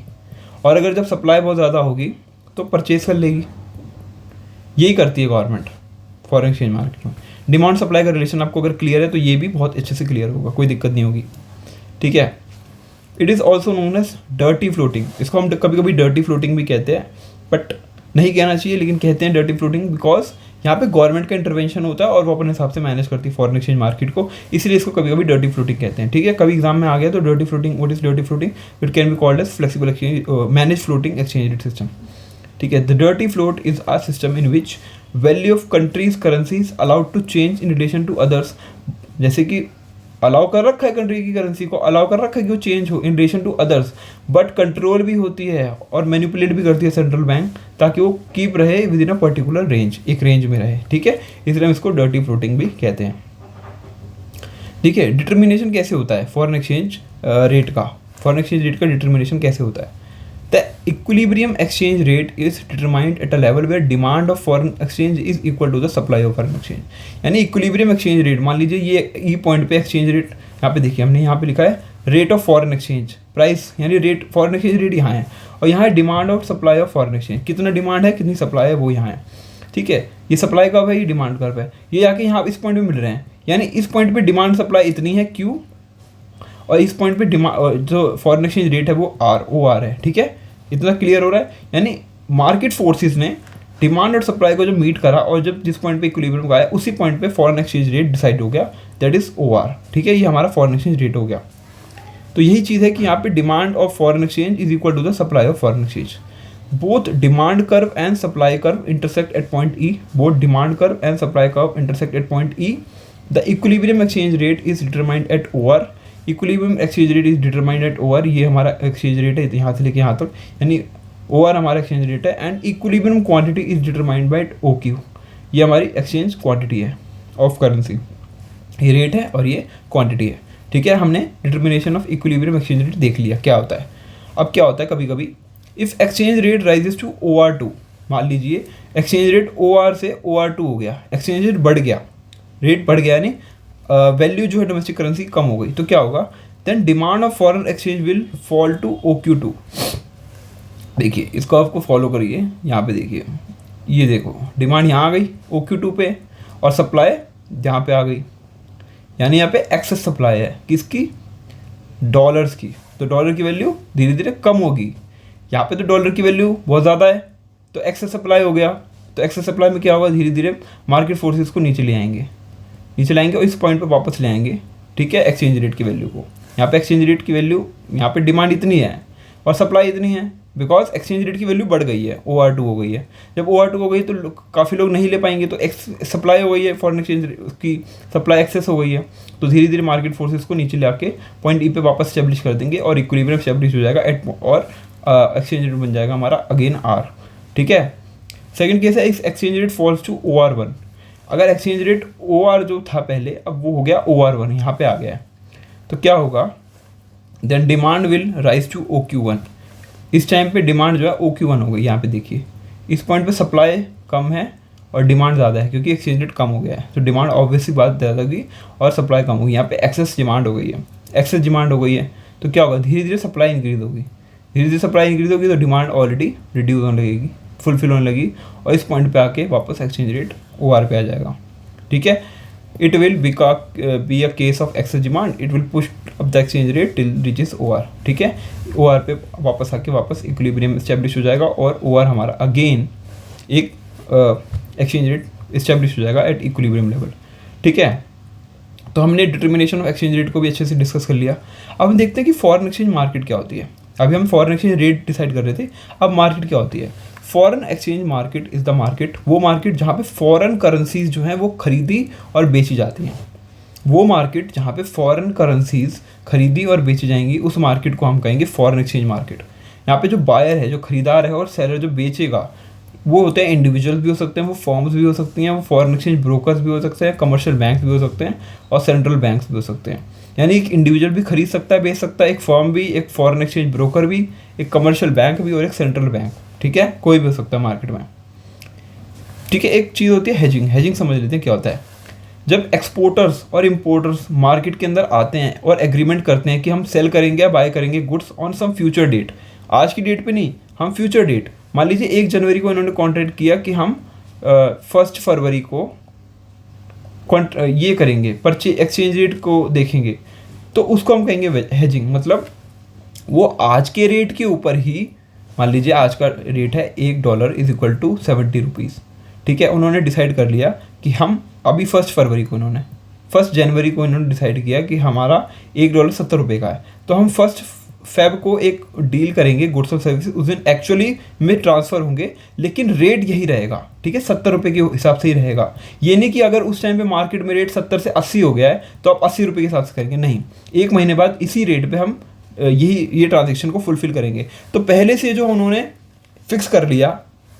और अगर जब सप्लाई बहुत ज़्यादा होगी तो परचेज कर लेगी। यही करती है गवर्नमेंट फॉरेन एक्सचेंज मार्केट में। डिमांड सप्लाई का रिलेशन आपको अगर क्लियर है तो ये भी बहुत अच्छे से क्लियर होगा, कोई दिक्कत नहीं होगी, ठीक है। It is also known as dirty floating. इसको हम कभी कभी डर्टी फ्लोटिंग भी कहते हैं, बट नहीं कहना चाहिए, लेकिन कहते हैं डर्टी फ्लोटिंग बिकॉज यहाँ पे गवर्नमेंट का इंटरवेंशन होता है और वो अपने हिसाब से मैनेज करती है फॉरेन एक्सचेंज मार्केट को, इसलिए इसको कभी कभी डर्टी फ्लोटिंग कहते हैं, ठीक है। कभी एग्जाम में आ गया तो dirty floating, what is dirty floating, it can be called as flexible exchange manage floating exchange rate system, ठीक है। The dirty float is a system in which value of countries currencies allowed to change in relation to others. जैसे कि allow कर रखा है country की currency को, allow कर रखा है कि वो चेंज हो in relation to others, but control भी होती है और मैनिपुलेट भी करती है सेंट्रल बैंक, ताकि वो कीप रहे with in a particular range, एक रेंज में रहे, ठीक है। इसलिए हम इसको डर्टी फ्लोटिंग भी कहते हैं, ठीक है। डिटर्मिनेशन कैसे होता है फॉरेन एक्सचेंज रेट का, फॉरेन एक्सचेंज रेट का डिटर्मिनेशन कैसे होता है। The equilibrium exchange rate is determined at a level where demand of foreign exchange is equal to the supply of foreign exchange. यानी इक्विलिब्रियम एक्सचेंज रेट, मान लीजिए ये E point पे exchange rate, यहाँ पे देखिए हमने यहाँ पे लिखा है rate of foreign exchange price, यानी रेट फॉरेन एक्सचेंज रेट यहाँ है, और यहाँ है डिमांड और सप्लाई ऑफ फॉरेन एक्सचेंज, कितना डिमांड है कितनी सप्लाई है वो यहाँ है, ठीक है। ये सप्लाई कब है, ये डिमांड कब है, ये आके यहाँ इस पॉइंट पे मिल रहे हैं, यानी इस पॉइंट पे डिमांड सप्लाई इतनी है क्यू, और इस पॉइंट पे डिमांड जो फॉरेन एक्सचेंज रेट है वो आर, ओ आर है, ठीक है। इतना क्लियर हो रहा है। यानी मार्केट फोर्सेस ने डिमांड और सप्लाई को जब मीट करा और जब जिस पॉइंट पे इक्विलिब्रियम आया उसी पॉइंट पे फॉरेन एक्सचेंज रेट डिसाइड हो गया, दैट इज ओ आर, ठीक है। ये हमारा फॉरेन एक्सचेंज रेट हो गया। तो यही चीज़ है कि यहाँ पे demand of foreign exchange is equal to the supply of foreign exchange. Both demand curve and supply curve intersect at point E, both demand curve and supply curve intersect at point E. The equilibrium exchange rate is determined at O R, equilibrium exchange rate is determined at O R. ये हमारा exchange rate है यहाँ से लेके यहाँ तक, यानी O R हमारा एक्सचेंज रेट है। And equilibrium quantity is determined by O Q, ये हमारी एक्सचेंज क्वांटिटी है ऑफ करेंसी, ये रेट है और ये क्वांटिटी है, ठीक है। हमने determination of equilibrium exchange rate देख लिया क्या होता है। अब क्या होता है कभी कभी, if exchange rate rises to O R two, मान लीजिए एक्सचेंज रेट ओ आर से ओ आर टू हो गया, एक्सचेंज रेट बढ़ गया, रेट बढ़ गया, यानी वैल्यू जो है डोमेस्टिक करेंसी कम हो गई, तो क्या होगा, then demand of foreign exchange will fall to O Q two. देखिए इसको आपको फॉलो करिए, यहाँ पे देखिए, ये देखो डिमांड यहाँ आ गई ओ क्यू टू पे और सप्लाई यहाँ पे आ गई, यानी यहाँ पे एक्सेस सप्लाई है किसकी, डॉलर्स की। तो डॉलर की वैल्यू धीरे धीरे कम होगी, यहाँ पे तो डॉलर की वैल्यू बहुत ज़्यादा है तो एक्सेस सप्लाई हो गया। तो एक्सेस सप्लाई में क्या होगा, धीरे धीरे मार्केट फोर्सेस को नीचे ले आएंगे, नीचे लाएंगे और इस पॉइंट पे वापस ले आएंगे, ठीक है, एक्सचेंज रेट की वैल्यू को। यहाँ पे एक्सचेंज रेट की वैल्यू, यहाँ पे डिमांड इतनी है और सप्लाई इतनी है, बिकॉज एक्सचेंज रेट की वैल्यू बढ़ गई है, ओ आर टू हो गई है। जब ओ आर टू हो गई तो काफ़ी लोग नहीं ले पाएंगे, तो सप्लाई हो गई है, फॉरेन एक्सचेंज की सप्लाई एक्सेस हो गई है, तो धीरे धीरे मार्केट फोर्सेस को नीचे ला के पॉइंट ई पे वापस स्टेब्लिश कर देंगे और इक्विलिब्रियम स्टेब्लिश हो जाएगा एट, और एक्सचेंज रेट बन जाएगा हमारा अगेन आर, ठीक है। सेकेंड केस है exchange rate falls to O R one. अगर एक्सचेंज रेट ओ आर जो था पहले, अब वो हो गया ओ आर वन, यहाँ पे आ गया है, तो क्या होगा, then demand will rise to O Q one. इस टाइम पे डिमांड जो है ओ क्यू वन हो गई, यहाँ पे देखिए इस पॉइंट पे सप्लाई कम है और डिमांड ज़्यादा है क्योंकि एक्सचेंज रेट कम हो गया है, तो डिमांड ऑब्वियसली बात ज़्यादा होगी और सप्लाई कम होगी। यहाँ पे एक्सेस डिमांड हो गई है, एक्सेस डिमांड हो गई है, तो क्या होगा, धीरे धीरे सप्लाई इंक्रीज होगी, धीरे धीरे सप्लाई इंक्रीज होगी तो डिमांड ऑलरेडी रिड्यूस होने लगेगी, फुलफिल होने लगी, और इस पॉइंट पे आके वापस एक्सचेंज रेट ओ आर पे आ जाएगा, ठीक है। It will be a case of excess demand, it will push up the exchange rate till reaches O R, ठीक है। ओ आर पे वापस आके वापस इक्विलिब्रियम इस्टेब्लिश हो जाएगा और ओ आर हमारा अगेन एक एक्सचेंज रेट इस्टेब्लिश हो जाएगा एट इक्विलिब्रियम लेवल, ठीक है। तो हमने डिटर्मिनेशन ऑफ एक्सचेंज रेट को भी अच्छे से डिस्कस कर लिया। अब हम देखते हैं कि फॉरेन एक्सचेंज मार्केट क्या होती है। अभी हम फॉरेन एक्सचेंज रेट डिसाइड कर रहे थे, अब मार्केट क्या होती है। Foreign exchange market is the market, वो मार्केट जहाँ पे फॉरेन करेंसीज जो हैं वो खरीदी और बेची जाती हैं। वो मार्केट जहाँ पे फॉरेन करेंसीज खरीदी और बेची जाएंगी, उस मार्केट को हम कहेंगे फॉरेन एक्सचेंज मार्केट। यहाँ पे जो बायर है, जो खरीदार है, और सेलर जो बेचेगा, वो होते हैं इंडिविजुअल्स भी हो सकते हैं, वो फर्म्स भी हो सकती हैं, वो फॉरेन एक्सचेंज ब्रोकर्स भी हो सकते हैं, कमर्शियल बैंक्स भी हो सकते हैं, और सेंट्रल बैंक्स भी हो सकते हैं। यानी एक इंडिविजुअल भी खरीद सकता है, बेच सकता है, एक फर्म भी, एक फॉरेन एक्सचेंज ब्रोकर भी, एक कमर्शियल बैंक भी और एक सेंट्रल बैंक, ठीक है, कोई भी हो सकता है मार्केट में, ठीक है। एक चीज़ होती है हेजिंग। हेजिंग समझ लेते हैं क्या होता है। जब एक्सपोर्टर्स और इम्पोर्टर्स मार्केट के अंदर आते हैं और एग्रीमेंट करते हैं कि हम सेल करेंगे या बाय करेंगे goods on some future date, आज की डेट पे नहीं, हम फ्यूचर डेट, मान लीजिए 1 जनवरी को इन्होंने कॉन्ट्रैक्ट किया कि हम 1 फरवरी को ये करेंगे, परचेज एक्सचेंज रेट को देखेंगे, तो उसको हम कहेंगे हेजिंग। मतलब वो आज के रेट के ऊपर ही, मान लीजिए आज का रेट है $1 = 70 रुपीज़, ठीक है। उन्होंने डिसाइड कर लिया कि हम अभी 1 फरवरी को, इन्होंने 1 जनवरी को इन्होंने डिसाइड किया कि हमारा $1 70 रुपये का है, तो हम 1 फेब को एक डील करेंगे गुड्स और सर्विसेज, उस दिन एक्चुअली में ट्रांसफ़र होंगे, लेकिन रेट यही रहेगा, ठीक है, 70 रुपये के हिसाब से ही रहेगा। ये नहीं कि अगर उस टाइम पे मार्केट में रेट 70 से 80 हो गया है तो आप 80 रुपये के हिसाब से करेंगे, नहीं, 1 महीने बाद इसी रेट पे हम ये ट्रांजेक्शन को फुलफिल करेंगे। तो पहले से जो उन्होंने फिक्स कर लिया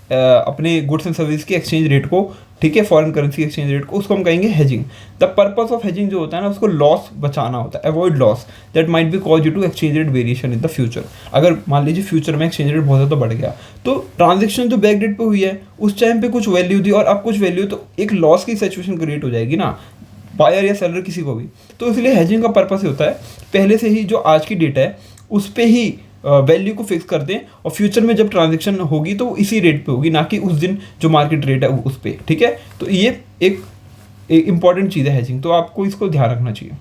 अपने गुड्स एंड सर्विस के एक्सचेंज रेट को, ठीक है, फॉरेन करेंसी एक्सचेंज रेट को, उसको हम कहेंगे hedging. The purpose of hedging जो होता है ना, उसको लॉस बचाना होता है, avoid loss that might be cause due to exchange rate variation in the future. अगर मान लीजिए फ्यूचर में एक्सचेंज रेट बहुत ज़्यादा बढ़ गया, तो ट्रांजेक्शन जो बैक डेट पे हुई है उस टाइम पे कुछ वैल्यू थी और अब कुछ वैल्यू, तो एक लॉस की सिचुएशन क्रिएट हो जाएगी ना, बायर या सेलर किसी को भी। तो इसलिए हेजिंग का पर्पस होता है पहले से ही जो आज की डेट है उस पर ही वैल्यू को फिक्स कर दें, और फ्यूचर में जब ट्रांजैक्शन होगी तो इसी रेट पे होगी, ना कि उस दिन जो मार्केट रेट है उस पर, ठीक है। तो ये एक इंपॉर्टेंट चीज़ है हेजिंग, तो आपको इसको ध्यान रखना चाहिए।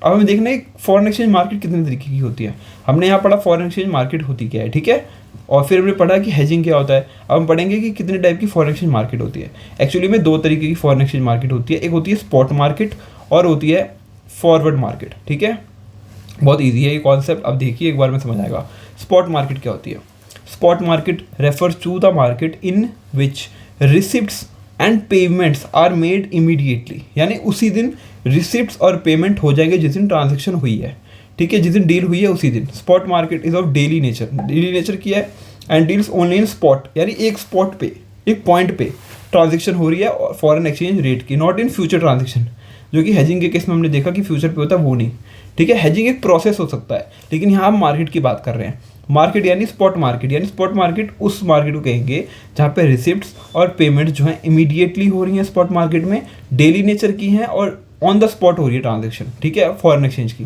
अब हमें देखना है फॉरेन एक्सचेंज मार्केट कितने तरीके की होती है। हमने यहाँ पढ़ा फॉरेन एक्सचेंज मार्केट होती क्या है, ठीक है, और फिर हमने पढ़ा कि हेजिंग क्या होता है। अब हम पढ़ेंगे कि कितने टाइप की फॉरेन एक्सचेंज मार्केट होती है। एक्चुअली में 2 तरीके की फॉरेन एक्सचेंज मार्केट होती है, एक होती है स्पॉट मार्केट और होती है फॉरवर्ड मार्केट, ठीक है। बहुत ईजी है ये कॉन्सेप्ट, अब देखिए एक बार में समझ आएगा। स्पॉट मार्केट क्या होती है? Spot market refers to the market in which receipts and payments are made immediately, यानी उसी दिन रिसिप्ट्स और पेमेंट हो जाएंगे जिस दिन ट्रांजेक्शन हुई है, ठीक है, जिस दिन डील हुई है उसी दिन। Spot market is of daily nature, daily nature की है, and deals only in spot, यानी एक स्पॉट पे, एक पॉइंट पे ट्रांजेक्शन हो रही है फॉरेन एक्सचेंज रेट की, नॉट इन फ्यूचर ट्रांजेक्शन, जो कि हेजिंग के केस में हमने देखा कि फ्यूचर पे होता है, वो नहीं, ठीक है। हेजिंग एक प्रोसेस हो सकता है, लेकिन यहाँ हम मार्केट की बात कर रहे हैं। मार्केट यानी स्पॉट मार्केट, यानी स्पॉट मार्केट उस मार्केट को कहेंगे जहाँ पे रिसिप्ट्स और पेमेंट जो है इमीडिएटली हो रही हैं स्पॉट मार्केट में, डेली नेचर की हैं और ऑन द स्पॉट हो रही है ट्रांजेक्शन, ठीक है, फॉरेन एक्सचेंज की।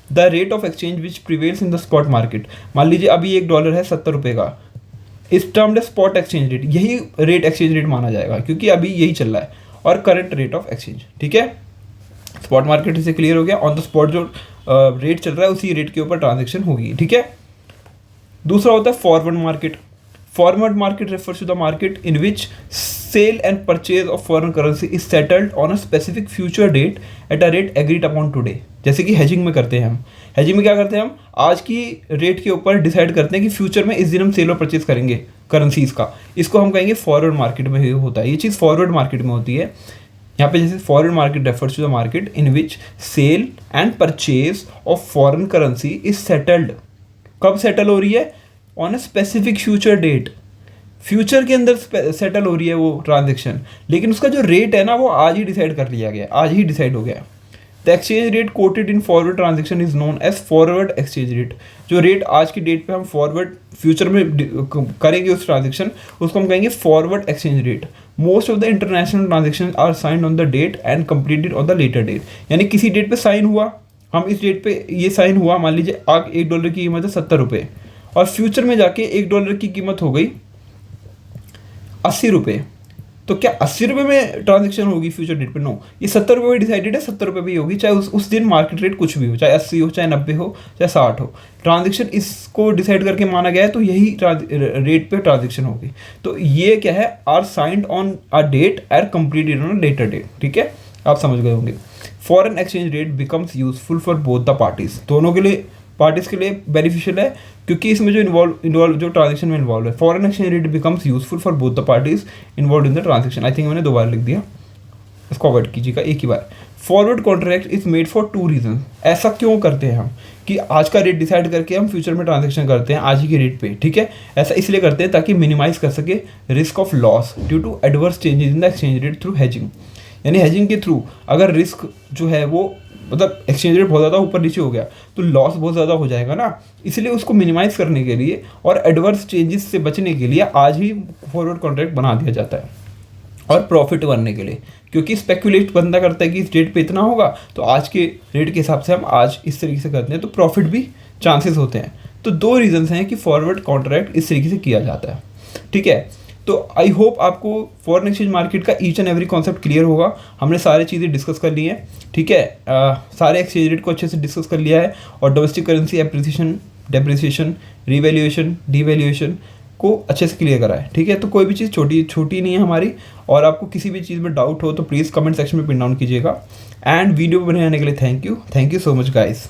The rate of exchange which prevails in the spot market, मान लीजिए अभी $1 है 70 रुपये का, इस टर्म्ड स्पॉट एक्सचेंज रेट, यही रेट एक्सचेंज रेट माना जाएगा क्योंकि अभी यही चल रहा है, और करंट रेट ऑफ एक्सचेंज, ठीक है। स्पॉट मार्केट से क्लियर हो गया, ऑन द स्पॉट जो रेट चल रहा है उसी रेट के ऊपर ट्रांजेक्शन होगी, ठीक है। दूसरा होता है forward market. Forward market refers to the market in which sale and purchase of foreign currency is settled on a specific future date at a rate agreed upon today, जैसे कि हेजिंग में करते हैं हम। हेजिंग में क्या करते हैं, हम आज की रेट के ऊपर डिसाइड करते हैं कि फ्यूचर में इस दिन हम सेल और परचेज करेंगे करेंसीज का, इसको हम कहेंगे फॉरवर्ड मार्केट में होता है, ये चीज़ फॉरवर्ड मार्केट में होती है। यहाँ पे जैसे foreign market refers to the market in which sale and purchase of foreign currency is settled, कब सेटल हो रही है, on a specific future date, future के अंदर सेटल हो रही है वो ट्रांजेक्शन, लेकिन उसका जो रेट है ना वो आज ही डिसाइड कर लिया गया, आज ही डिसाइड हो गया। The exchange rate quoted in forward transaction is known as forward exchange rate, जो रेट आज की डेट पे हम फॉरवर्ड फ्यूचर में करेंगे उस ट्रांजेक्शन, उसको हम कहेंगे forward exchange rate. Most of the international transaction are signed on the date and completed on the later date, यानी किसी डेट पे साइन हुआ, हम इस डेट पे ये साइन हुआ, मान लीजिए आज $1 की कीमत है 70 रुपये, और फ्यूचर में जाके $1 की कीमत हो गई 80 रुपये, तो क्या 80 रुपये में ट्रांजेक्शन होगी फ्यूचर डेट पे? नो, ये 70 रुपये में डिसाइडेड है, 70 रुपये भी होगी, चाहे उस दिन मार्केट रेट कुछ भी हो, चाहे 80 हो, चाहे 90 हो, चाहे 60 हो, ट्रांजेक्शन इसको डिसाइड करके माना गया है, तो यही रेट पे ट्रांजेक्शन होगी। तो ये क्या है, are signed on a date are completed on a later date, ठीक है, आप समझ गए होंगे। Foreign exchange rate becomes useful for both the parties, दोनों के लिए, पार्टीज के लिए बेनिफिशियल है, क्योंकि इसमें जो इन्वॉल्व जो ट्रांजेक्शन में इन्वॉल्व है, foreign exchange rate becomes useful for both the parties involve in the transaction. I think मैंने 2 बार लिख दिया, इसको अवॉइड कीजिएगा एक ही बार। Forward contract is made for 2 reason, ऐसा क्यों करते हैं हम कि आज का रेट डिसाइड करके हम फ्यूचर में ट्रांजेक्शन करते हैं आज ही के रेट पे, ठीक है, ऐसा इसलिए करते हैं ताकि मिनिमाइज कर सके risk of loss due to adverse changes in the exchange rate through hedging, यानी हेजिंग के थ्रू अगर रिस्क जो है वो मतलब एक्सचेंज रेट बहुत ज़्यादा ऊपर नीचे हो गया तो लॉस बहुत ज़्यादा हो जाएगा ना, इसलिए उसको मिनिमाइज़ करने के लिए और एडवर्स चेंजेस से बचने के लिए आज ही फॉरवर्ड कॉन्ट्रैक्ट बना दिया जाता है और प्रॉफिट बनने के लिए, क्योंकि स्पेकुलेट बंदा करता है कि इस रेट पे इतना होगा तो आज के रेट के हिसाब से हम आज इस तरीके से करते हैं तो प्रॉफिट भी चांसेस होते हैं। तो 2 रीजंस हैं कि फॉरवर्ड कॉन्ट्रैक्ट इस तरीके से किया जाता है, ठीक है। तो आई होप आपको फॉरेन एक्सचेंज मार्केट का each and every concept clear होगा। हमने सारी चीज़ें डिस्कस कर ली हैं, ठीक है। सारे एक्सचेंज रेट को अच्छे से डिस्कस कर लिया है और domestic currency appreciation, depreciation, revaluation, devaluation को अच्छे से क्लियर करा है, ठीक है। तो कोई भी चीज़ छोटी नहीं है हमारी, और आपको किसी भी चीज़ में डाउट हो तो प्लीज़ कमेंट सेक्शन में पिन डाउन कीजिएगा। एंड वीडियो बनाने के लिए thank you so much guys.